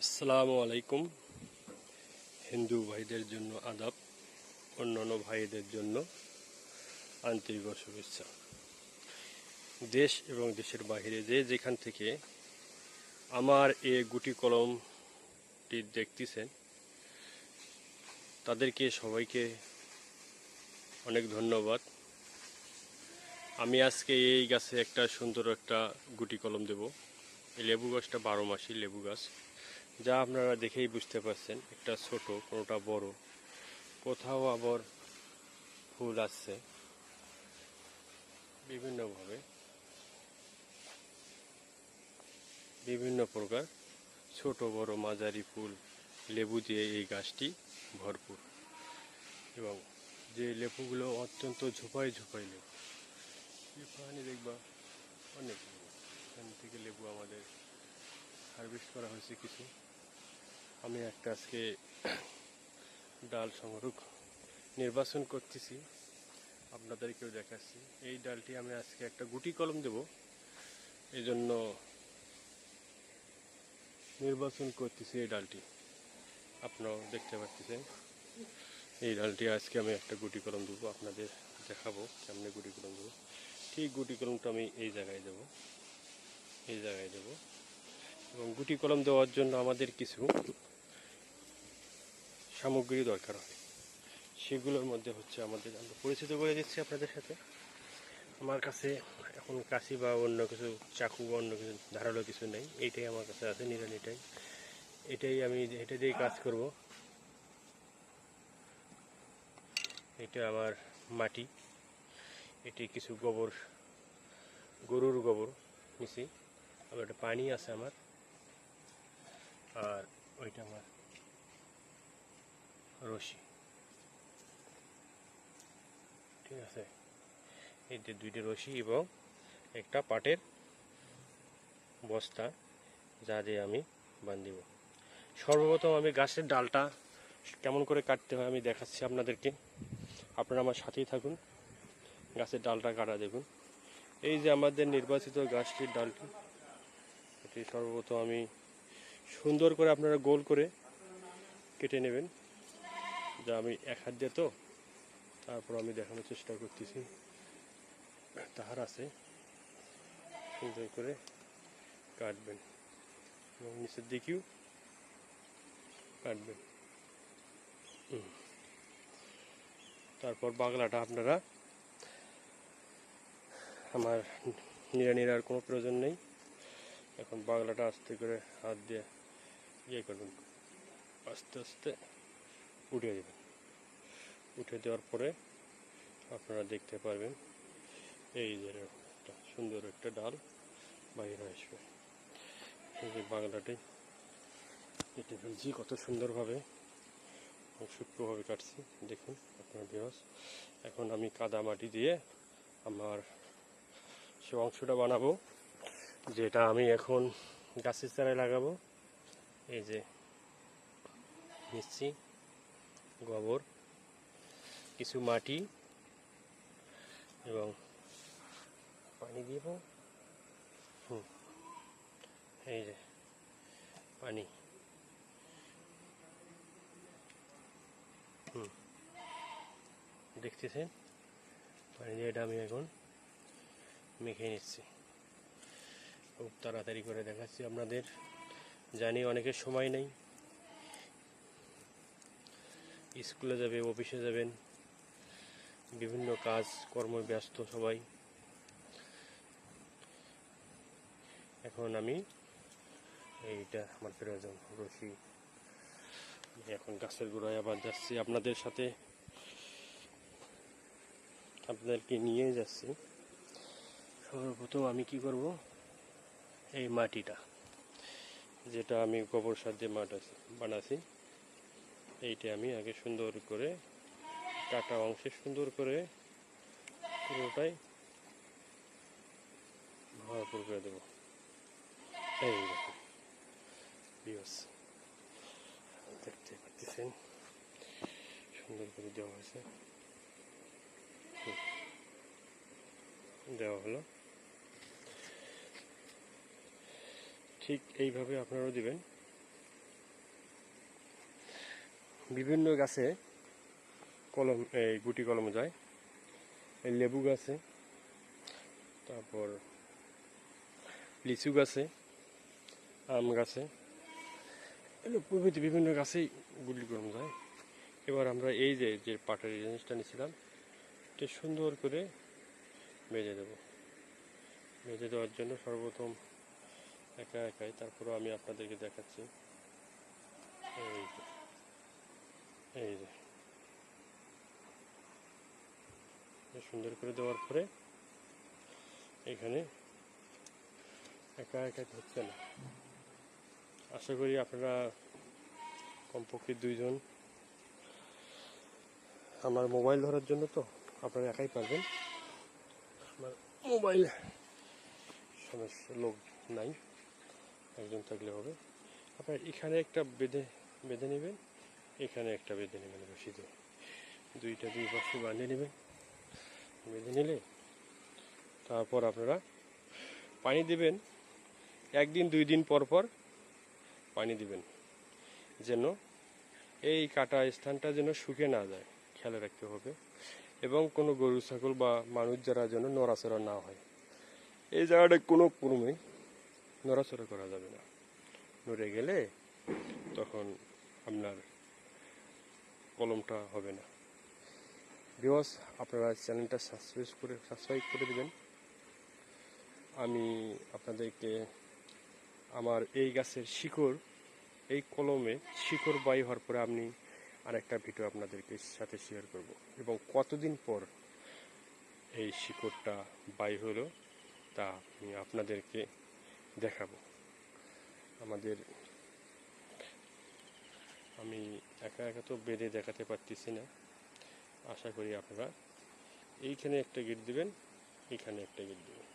আসসালামু আলাইকুম। হিন্দু ভাইদের জন্য আদাব, অন্যান্য ভাইদের জন্য আন্তরিক শুভেচ্ছা। দেশ এবং দেশের বাইরে যে যেখান থেকে আমার এই গুটি কলমটি দেখতেছেন তাদেরকে সবাইকে অনেক ধন্যবাদ। আমি আজকে এই গাছে একটা সুন্দর একটা গুটি কলম দেব। এই লেবু গাছটা 12 মাসি লেবু গাছ, যা আপনারা দেখেই বুঝতে পারছেন। একটা ছোট, কোনোটা বড়, কোথাও আবার ফুল আসছে বিভিন্নভাবে, বিভিন্ন প্রকার ছোট বড় মাঝারি ফুল লেবু দিয়ে এই গাছটি ভরপুর। এবং যে লেবুগুলো অত্যন্ত ঝোপাই ঝোপাই লেবু, এখানে দেখবা অনেক লেবু। এখান থেকে লেবু আমাদের হারভেস্ট করা হয়েছে কিছু। আমি একটা আজকে ডাল সংগ্রহ নির্বাচন করতেছি, আপনাদেরকেও দেখাচ্ছি। এই ডালটি আমি আজকে একটা গুটি কলম দেব, এই জন্য নির্বাচন করতেছি এই ডালটি। আপনারাও দেখতে পাচ্ছেন এই ডালটি আজকে আমি একটা গুটি কলম দেবো, আপনাদের দেখাবো কেমনে গুটি কলম দেবো। ঠিক গুটি কলমটা আমি এই জায়গায় দেবো, এই জায়গায় দেবো। এবং গুটি কলম দেওয়ার জন্য আমাদের কিছু সামগ্রী দরকার হয়। সেগুলোর মধ্যে হচ্ছে আমরা পরিচিত করে দিচ্ছি আপনাদের সাথে। আমার কাছে এখন কাশি বা অন্য কিছু চাকু বা অন্য কিছু ধারালো কিছু নেই, এইটাই আমার কাছে আছে, নিরানিটাই। আমি এটা দিয়েই কাজ করব। এটা আমার মাটি, এটি কিছু গোবর, গরুর গোবর নিছি। আবার একটা পানি আছে আমার, আর ওইটা আমার রশি, ঠিক আছে। এই যে দুইটা রশি এবং একটা পাটের বস্তা, যা দিয়ে আমি বান্ধিব। সর্বপ্রথম আমি গাছের ডালটা কেমন করে কাটতে হয় আমি দেখাচ্ছি আপনাদেরকে, আপনারা আমার সাথেই থাকুন। গাছের ডালটা কাটা দেখুন। এই যে আমাদের নির্বাচিত গাছটির ডালটি, এটি সর্বপ্রথম আমি সুন্দর করে আপনারা গোল করে কেটে নেবেন। যা আমি এক হাত দিয়ে, তো তারপর আমি দেখানোর চেষ্টা করতেছি। তাহার আছে সুন্দর করে কাটবেন এবং নিচের দিকেও কাটবেন। তারপর বাগলাটা আপনারা, আমার নিড়ার কোনো প্রয়োজন নেই। এখন বাগলাটা আস্তে করে হাত দিয়ে ইয়ে করবেন, আস্তে আস্তে উঠিয়ে দেবেন। উঠে দেওয়ার পরে আপনারা দেখতে পারবেন এই যে একটা সুন্দর একটা ডাল বাইরে আসবে। এই যে বাগলাটি কেটে ফেলছি কত সুন্দরভাবে, সূক্ষ্মভাবে কাটছি, দেখুন আপনার ভিউয়ার্স। এখন আমি কাদা মাটি দিয়ে আমার সে অংশটা বানাবো, যেটা আমি এখন গাছের চারায় লাগাবো। এই যে নিচ্ছি গোবর, কিছু মাটি এবং পানি দিব। এই যে পানি, দেখতেছেন পানি দিয়ে এটা আমি এখন মেখে নিচ্ছি। খুব তাড়াতাড়ি করে দেখাচ্ছি আপনাদের, জানি অনেকের সময় নেই, স্কুলে যাবে, অফিসে যাবেন, বিভিন্ন কাজ কর্মে ব্যস্ত সবাই। এখন আমি এইটা আমার প্রয়োজন রশি, এখন গাছের গোড়ায় আবার যাচ্ছি আপনাদের সাথে, আপনাদেরকে নিয়ে যাচ্ছি। সর্বপ্রথম আমি কি করব, এই মাটিটা যেটা আমি গোবর সার দিয়ে বানাচ্ছি, এইটা আমি আগে সুন্দর করে কাটা অংশে সুন্দর করে পুরোটাই ভরপুর করে দেবো। এই দেখুন ভিউয়ার্স, দেখতে পাচ্ছেন সুন্দর করে দেওয়া হয়েছে, দেওয়া হলো। ঠিক এইভাবে আপনারাও দিবেন। বিভিন্ন গাছে কলম এই গুটি কলম যায়। এই লেবু গাছে, তারপর লিচু গাছে, আম গাছে, প্রভৃতি বিভিন্ন গাছেই গুটি কলম যায়। এবার আমরা এই যে পাটের জিনিসটা নিয়েছিলাম এটা সুন্দর করে ভেজে দেব। ভেজে দেওয়ার জন্য সর্বপ্রথম একাই তারপরে আমি আপনাদেরকে দেখাচ্ছি। এই যে এই যে সুন্দর করে দেওয়ার পরে এখানে একা হচ্ছে না। আশা করি আপনারা কমপক্ষে 2 জন। আমার মোবাইল ধরার জন্য তো আপনারা একাই পারবেন, আমার মোবাইল সমস্যা লোক নাই, একজন থাকলে হবে। আপনার এখানে একটা বেঁধে নেবেন, এখানে একটা বেঁধে নেবেন রশি দিয়ে, দুইটা দুই পাশে বাঁধিয়ে নেবেন। বেঁধে নিলে তারপর আপনারা পানি দেবেন। 1 দিন 2 দিন পর পর পানি দিবেন, যেন এই কাটা স্থানটা যেন শুকিয়ে না যায়, খেয়াল রাখতে হবে। এবং কোনো গরু ছাগল বা মানুষ যারা যেন নড়াচড়া না হয়। এই জায়গাটা কোনো ক্রমেই নড়াচড়া করা যাবে না, নড়ে গেলে তখন আপনার কলমটা হবে না। ভিউয়ার্স, আপনারা চ্যানেলটা সাবস্ক্রাইব করে দেবেন। আমি আপনাদেরকে আমার এই গাছের শিকড়, এই কলমে শিকড় বাই হওয়ার পরে আমি আরেকটা ভিডিও আপনাদেরকে সাথে শেয়ার করব, এবং কতদিন পর এই শিকড়টা বাই হলো তা আমি আপনাদেরকে দেখাবো। আমি একা তো বেঁধে দেখাতে পারতেছি না। আশা করি আপনারা এইখানে একটা গিট দিবেন, এইখানে একটা গিট দিবেন।